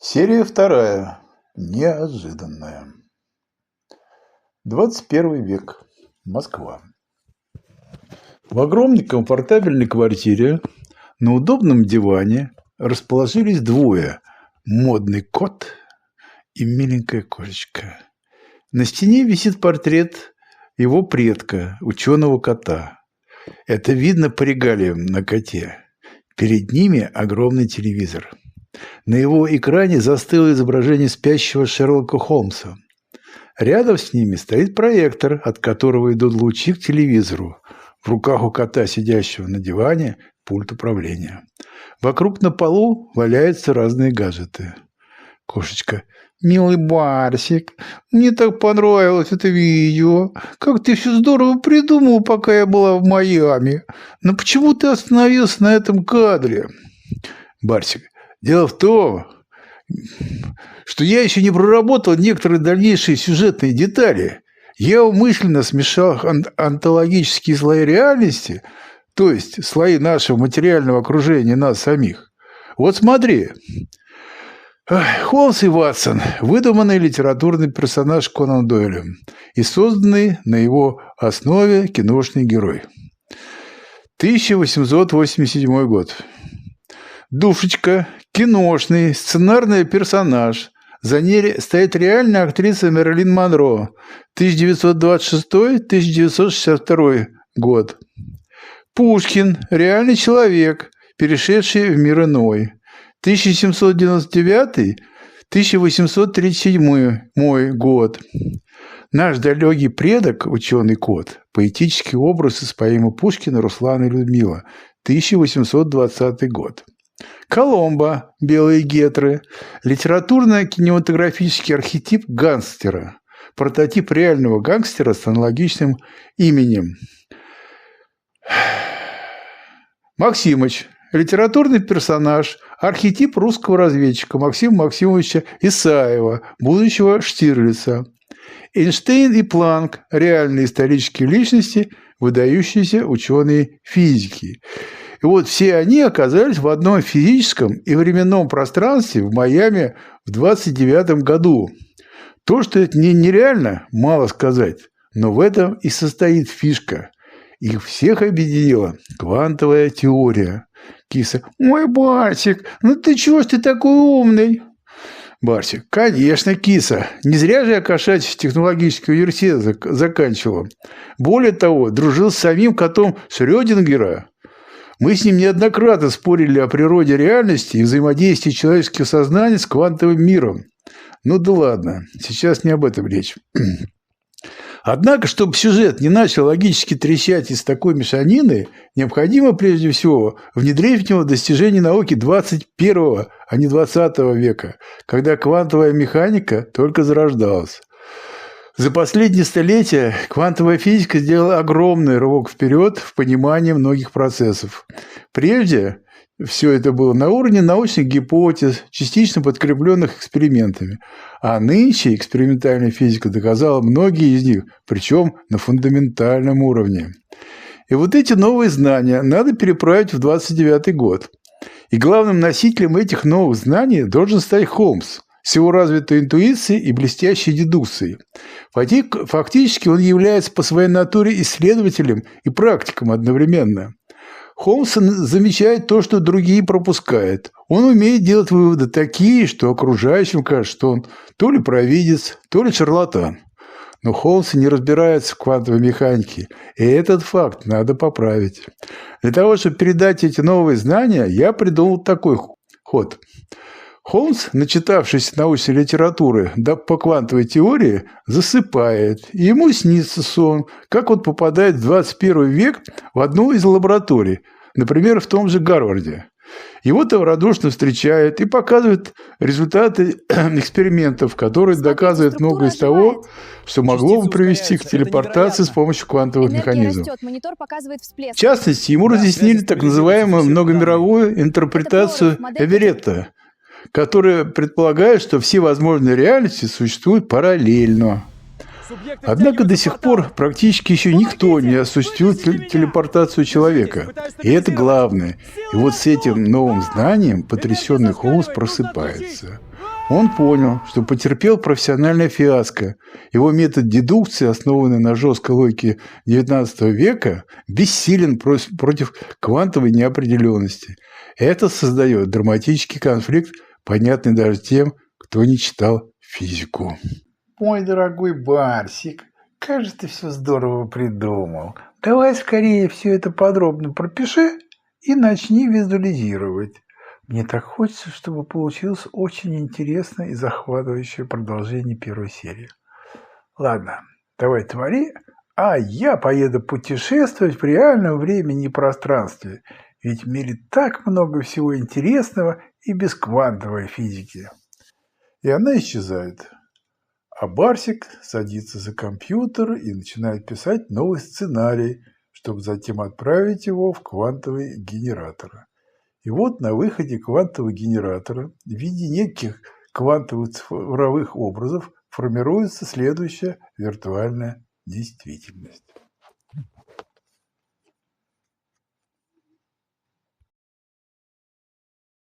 Серия вторая. Неожиданная. 21 век. Москва. В огромной комфортабельной квартире на удобном диване расположились двое – модный кот и миленькая кошечка. На стене висит портрет его предка, ученого кота. Это видно по регалиям на коте. Перед ними огромный телевизор. На его экране застыло изображение спящего Шерлока Холмса. Рядом с ними стоит проектор, от которого идут лучи к телевизору. В руках у кота, сидящего на диване, пульт управления. Вокруг на полу валяются разные гаджеты. Кошечка. «Милый Барсик, мне так понравилось это видео. Как ты все здорово придумал, пока я была в Майами. Но почему ты остановился на этом кадре?» Барсик. «Дело в том, что я еще не проработал некоторые дальнейшие сюжетные детали. Я умышленно смешал онтологические слои реальности, то есть слои нашего материального окружения, нас самих. Вот смотри. Холмс и Ватсон – выдуманный литературный персонаж Конан Дойля и созданный на его основе киношный герой. 1887 год. Душечка – киношный, сценарный персонаж. За ней стоит реальная актриса Мэрилин Монро. 1926-1962 год. Пушкин – реальный человек, перешедший в мир иной. 1799-1837 год. Наш далекий предок, ученый кот, поэтический образ из поэмы Пушкина «Руслан и Людмила», 1820 год. Коломбо, белые гетры, литературно-кинематографический архетип гангстера, прототип реального гангстера с аналогичным именем. Максимыч, литературный персонаж, архетип русского разведчика Максима Максимовича Исаева, будущего Штирлица. Эйнштейн и Планк – реальные исторические личности, выдающиеся ученые физики. И вот все они оказались в одном физическом и временном пространстве в Майами в 1929 году. То, что это нереально, мало сказать, но в этом и состоит фишка. Их всех объединила квантовая теория. Киса. «Ой, Барсик, ну ты чего ж ты такой умный?» Барсик. «Конечно, киса. Не зря же я кошачий технологический университет заканчивал. Более того, дружил с самим котом Шрёдингера. Мы с ним неоднократно спорили о природе реальности и взаимодействии человеческого сознания с квантовым миром. Ну да ладно, сейчас не об этом речь. Однако, чтобы сюжет не начал логически трещать из такой мешанины, необходимо прежде всего внедрить в него достижения науки 21, а не 20 века, когда квантовая механика только зарождалась. За последние столетия квантовая физика сделала огромный рывок вперед в понимании многих процессов. Прежде все это было на уровне научных гипотез, частично подкрепленных экспериментами. А нынче экспериментальная физика доказала многие из них, причем на фундаментальном уровне. И вот эти новые знания надо переправить в 29 год. И главным носителем этих новых знаний должен стать Холмс с его развитой интуицией и блестящей дедукцией. Фактически он является по своей натуре исследователем и практиком одновременно. Холмс замечает то, что другие пропускают. Он умеет делать выводы такие, что окружающим кажется, что он то ли провидец, то ли шарлатан. Но Холмс не разбирается в квантовой механике, и этот факт надо поправить. Для того, чтобы передать эти новые знания, я придумал такой ход. Холмс, начитавшись научной литературы по квантовой теории, засыпает, и ему снится сон, как он попадает в 21 век в одну из лабораторий, например, в том же Гарварде. Его там радушно встречают и показывают результаты экспериментов, которые доказывают многое из того, что могло бы привести к телепортации с помощью квантовых механизмов. В частности, ему разъяснили так называемую многомировую интерпретацию Эверетта, которая предполагает, что все возможные реальности существуют параллельно. Однако до сих пор практически еще никто не осуществил телепортацию человека. И это главное. И вот с этим новым знанием потрясенный Холмс просыпается. Он понял, что потерпел профессиональное фиаско. Его метод дедукции, основанный на жесткой логике XIX века, бессилен против квантовой неопределенности. Это создает драматический конфликт, понятный даже тем, кто не читал физику. Мой дорогой Барсик, как же ты все здорово придумал. Давай скорее все это подробно пропиши и начни визуализировать. Мне так хочется, чтобы получилось очень интересное и захватывающее продолжение первой серии. Ладно, давай твори, а я поеду путешествовать в реальном времени и пространстве, ведь в мире так много всего интересного и без квантовой физики. И она исчезает. А Барсик садится за компьютер и начинает писать новый сценарий, чтобы затем отправить его в квантовый генератор. И вот на выходе квантового генератора в виде неких квантовых цифровых образов формируется следующая виртуальная действительность.